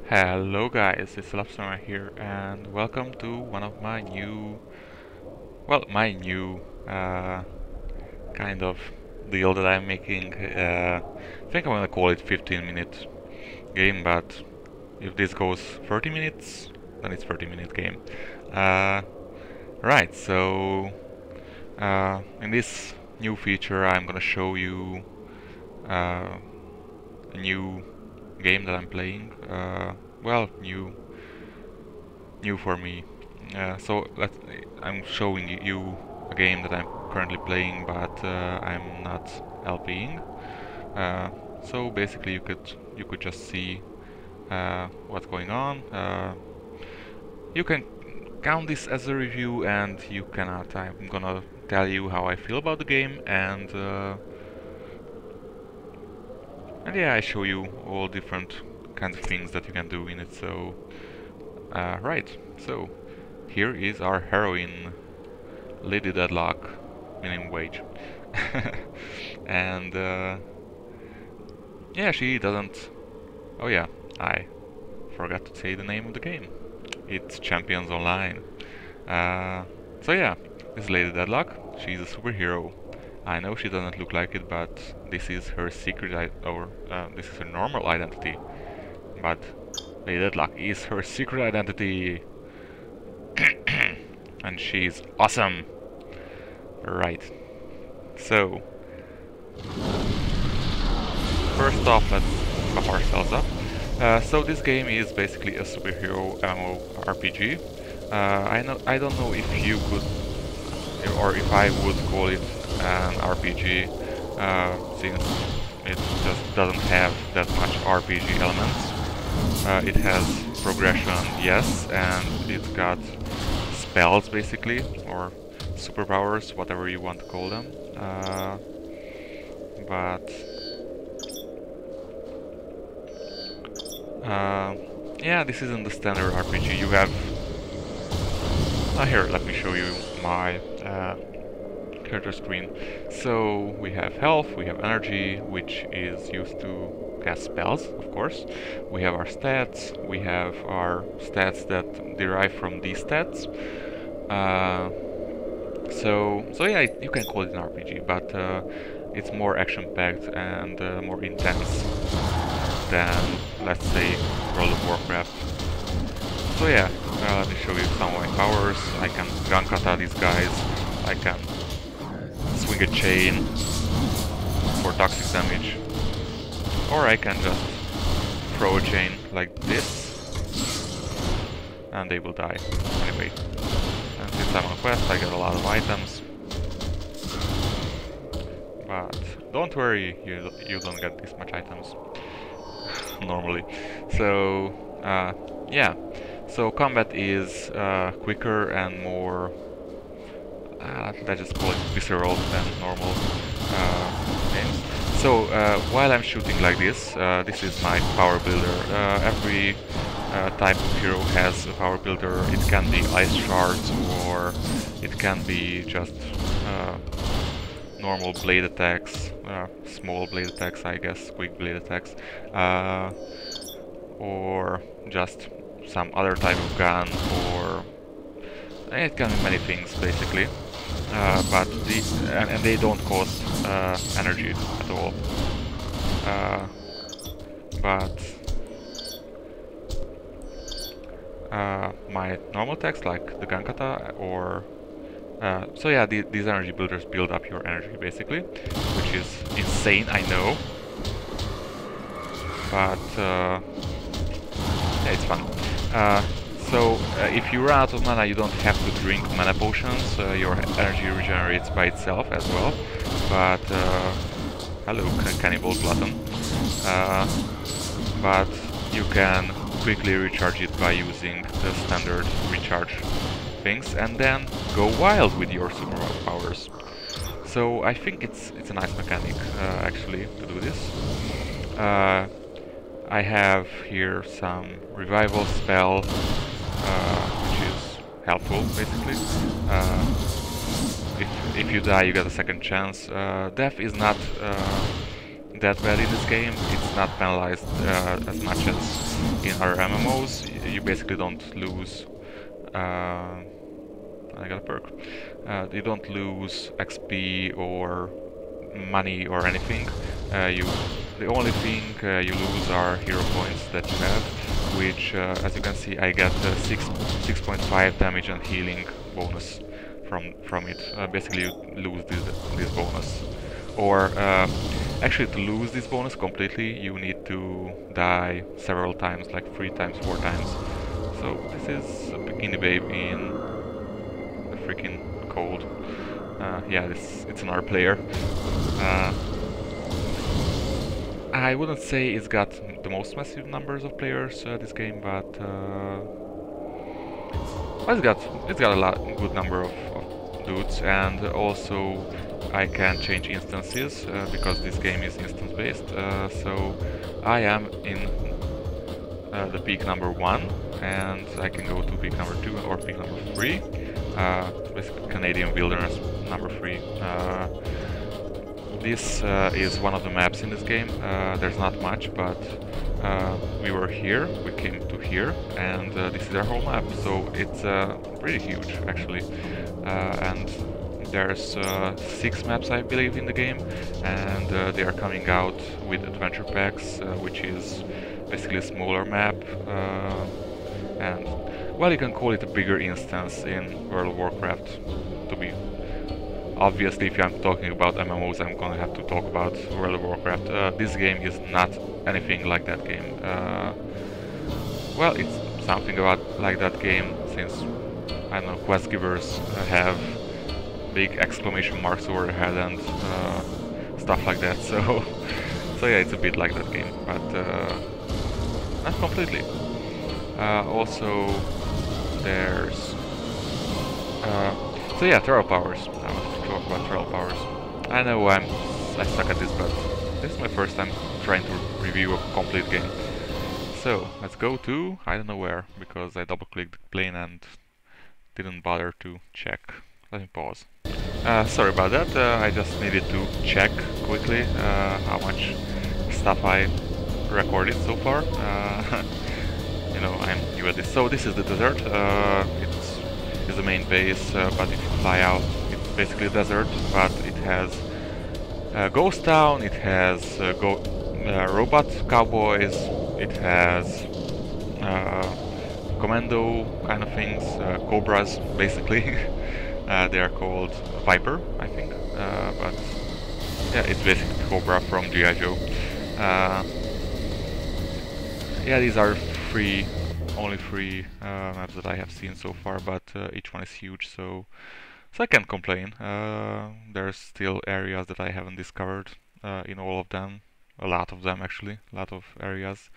Hello guys, it's Lapsama here and welcome to one of my new, my new kind of deal that I'm making. I think I'm gonna call it 15-minute game, but if this goes 30 minutes, then it's 30-minute game. Uh, right, so in this new feature I'm gonna show you a new game that I'm playing. New for me. I'm showing you a game that I'm currently playing, but I'm not LPing. So basically, you could just see what's going on. You can count this as a review, and you cannot. I'm gonna tell you how I feel about the game, and yeah, I show you all different kinds of things that you can do in it. So, right. So, here is our heroine, Lady Deadlock, minimum wage. And yeah, she doesn't. Oh yeah, I forgot to say the name of the game. It's Champions Online. So yeah, this is Lady Deadlock. She's a superhero. I know she doesn't look like it, but this is her this is her normal identity. But Lady Deadlock is her secret identity. And she's awesome. Right. So, first off, let's buff ourselves up. So this game is basically a superhero MMORPG. I don't know if you could, or if I would call it an RPG, since it just doesn't have that much RPG elements. It has progression, yes, and it's got spells basically, or superpowers, whatever you want to call them. But yeah, this isn't the standard RPG. You have here. Let me show you my character screen. So we have health, we have energy, which is used to cast spells, of course. We have our stats. We have our stats that derive from these stats. So yeah, you can call it an RPG, but it's more action-packed and more intense than, let's say, World of Warcraft. So yeah, let me show you some of my powers. I can Gankata these guys. I can swing a chain for toxic damage, or I can just throw a chain like this, and they will die anyway. And since I'm on a quest, I get a lot of items. But don't worry, you don't get this much items normally. So yeah, so combat is quicker and more, let's just call it visceral than normal games. So while I'm shooting like this, this is my power builder. Every type of hero has a power builder. It can be ice shards, or it can be just normal blade attacks, small blade attacks, I guess, quick blade attacks, or just some other type of gun, or it can be many things basically. But and they don't cost energy at all. But my normal attacks, like the Gankata, or so yeah, these energy builders build up your energy basically, which is insane, I know. But yeah, it's fun. So if you run out of mana, you don't have to drink mana potions. Your energy regenerates by itself as well. But hello, Cannibal Glutton. But you can quickly recharge it by using the standard recharge things, and then go wild with your superpowers. So I think it's a nice mechanic actually to do this. I have here some revival spell, which is helpful basically. If you die, you get a second chance. Death is not that bad in this game. It's not penalized as much as in other MMOs. You basically don't lose. I got a perk. You don't lose XP or money or anything. The only thing you lose are hero points that you have, which, as you can see, I get 6.5 damage and healing bonus from it. Basically, you lose this bonus. Or actually, to lose this bonus completely, you need to die several times, like 3 times, 4 times. So this is a Bikini Babe in the freaking cold. Yeah, it's another player. I wouldn't say it's got the most massive numbers of players this game, but it's got a good number of dudes, and also I can change instances because this game is instance based. So I am in the peak number 1, and I can go to peak number 2 or peak number 3. Basically Canadian Wilderness number 3. This is one of the maps in this game. There's not much, but we were here, we came to here, and this is our whole map. So it's pretty huge, actually. And there's 6 maps, I believe, in the game, and they are coming out with adventure packs, which is basically a smaller map. And, well, you can call it a bigger instance in World of Warcraft, to be... Obviously, if I'm talking about MMOs, I'm gonna have to talk about World of Warcraft. This game is not anything like that game. Well, it's something about like that game, since, I don't know, quest givers have big exclamation marks over their head and stuff like that. So, yeah, it's a bit like that game, but not completely. Also, there's... so yeah, Feral Powers. I want to talk about Feral Powers. I know I suck at this, but this is my first time trying to review a complete game. So, let's go to, I don't know where, because I double-clicked the plane and didn't bother to check. Let me pause. Sorry about that, I just needed to check quickly how much stuff I recorded so far. You know, I'm new at this. So this is the desert. It's the main base, but if you fly out, it's basically a desert, but it has Ghost Town, it has robot cowboys, it has commando kind of things, cobras basically. They are called Viper, I think, but yeah, it's basically Cobra from G.I. Joe. Yeah, these are only three maps that I have seen so far, but each one is huge, so I can't complain. There's still areas that I haven't discovered in all of them, a lot of them actually, a lot of areas,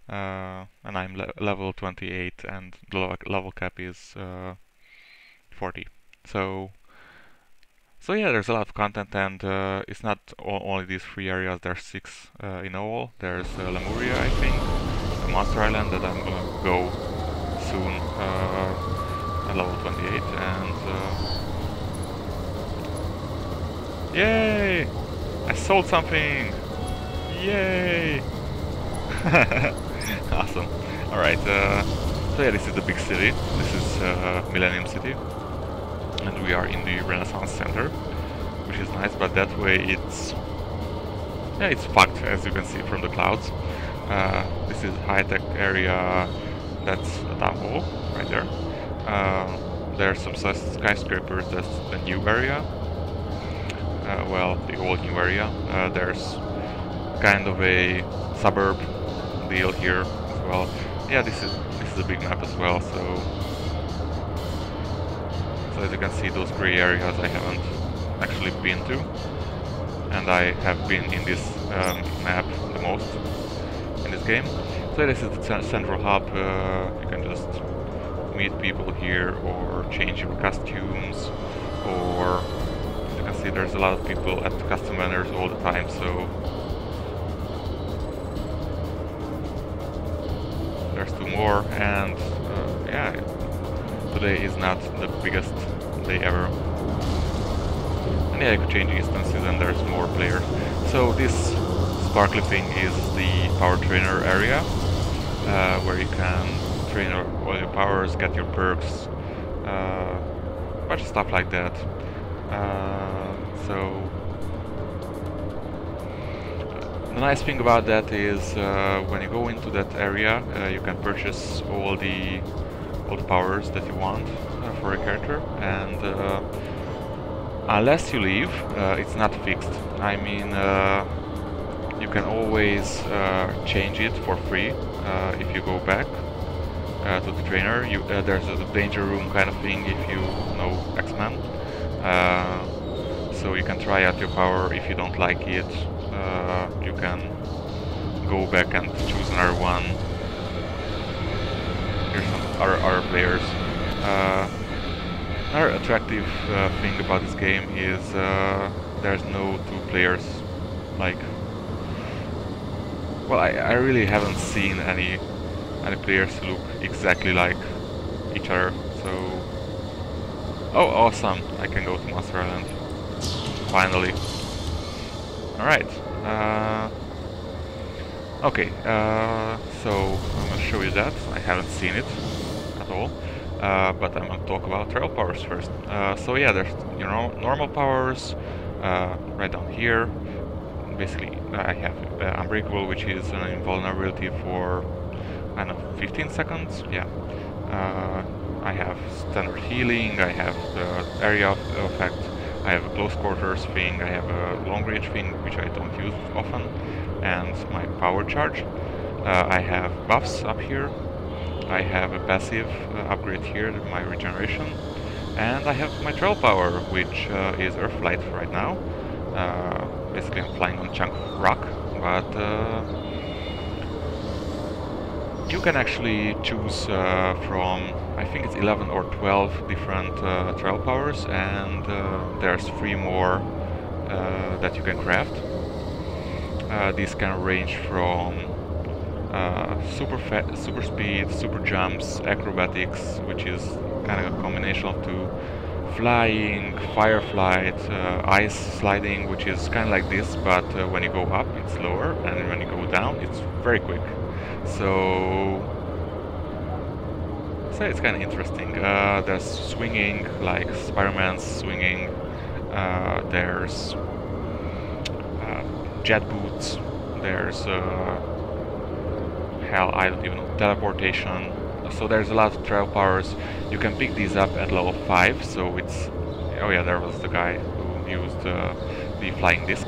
and I'm level 28 and the level cap is 40. So yeah, there's a lot of content, and it's not only these 3 areas, there's 6 in all. There's Lemuria, I think, a Monster Island that I'm gonna go soon at level 28, and yay! I sold something! Yay! Awesome. Alright, so yeah, this is the big city. This is Millennium City. And we are in the Renaissance Center, which is nice, but that way it's fucked, as you can see from the clouds. This is high-tech area, that's a town hall right there. There's some skyscrapers, that's the new area. Well, the old new area. There's kind of a suburb deal here as well. Yeah, this is a big map as well, so as you can see, those grey areas I haven't actually been to, and I have been in this map the most in this game. So this is the central hub. You can just meet people here or change your costumes, or as you can see, there's a lot of people at the custom vendors all the time, so there's 2 more, and yeah, today is not the biggest day ever. And yeah, you can change instances and there's more players. So this sparkly thing is the power trainer area, where you can train all your powers, get your perks, a bunch of stuff like that. So the nice thing about that is when you go into that area, you can purchase all the powers that you want for a character, and unless you leave, it's not fixed. I mean, you can always change it for free if you go back to the trainer. There's a danger room kind of thing if you know X-Men. So you can try out your power. If you don't like it, you can go back and choose another one. Here's some other players. Another attractive thing about this game is there's no two players. Like, well, I really haven't seen any players look exactly like each other. So, oh, awesome! I can go to Monster Island finally. All right. Okay. So I'm gonna show you that. I haven't seen it at all. But I'm going to talk about trail powers first. So yeah, there's normal powers right down here. Basically, I have Unbreakable, which is an invulnerability for, I don't know, 15 seconds. Yeah. I have standard healing. I have the area effect. I have a close quarters thing. I have a long range thing, which I don't use often, and my power charge. I have buffs up here. I have a passive upgrade here, my regeneration, and I have my trail power, which is Earthlight right now. Basically I'm flying on a chunk of rock, but you can actually choose from, I think it's 11 or 12 different trail powers, and there's 3 more that you can craft. These can range from super speed, super jumps, acrobatics, which is kind of a combination of two, flying, fire flight, ice sliding, which is kind of like this, but when you go up it's slower, and when you go down it's very quick. So it's kind of interesting. There's swinging, like Spider-Man's swinging. There's jet boots. There's hell, I don't even know, teleportation. So there's a lot of trail powers. You can pick these up at level 5, so it's... Oh yeah, there was the guy who used the flying disc,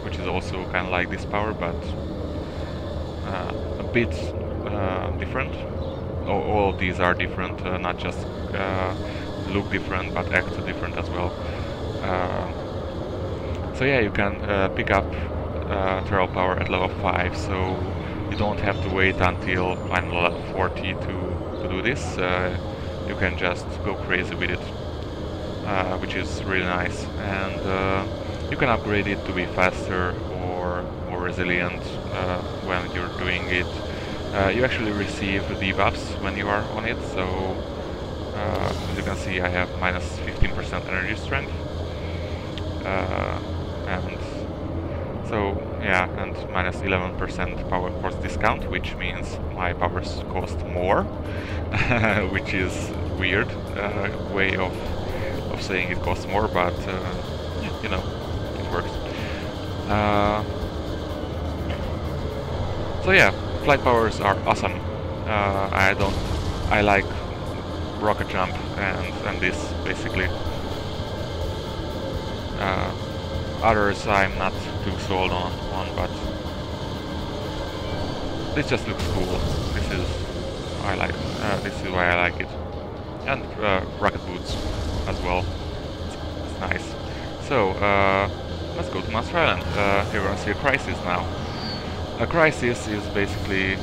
which is also kind of like this power, but a bit different. All of these are different, not just look different, but act different as well. So yeah, you can pick up trail power at level 5, so you don't have to wait until final level 40 to do this. You can just go crazy with it, which is really nice. And you can upgrade it to be faster or more resilient when you're doing it. You actually receive debuffs when you are on it, so as you can see I have minus 15% energy strength. And so yeah, and minus 11% power cost discount, which means my powers cost more, which is weird way of saying it costs more, but you know, it works. So yeah, flight powers are awesome. I like rocket jump and this basically. Others I'm not too sold on, but this just looks cool. This is why I like it. And rocket boots as well. It's nice. So let's go to Monster Island. Here we're gonna see a crisis now. A crisis is basically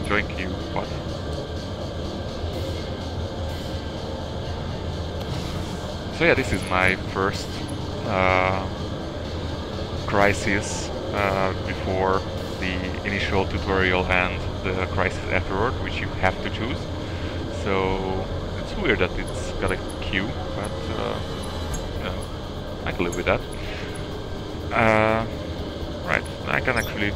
join queue. What? So yeah, this is my first crisis before the initial tutorial and the crisis afterward, which you have to choose. So it's weird that it's got a queue, but you know, I can live with that. Right. can actually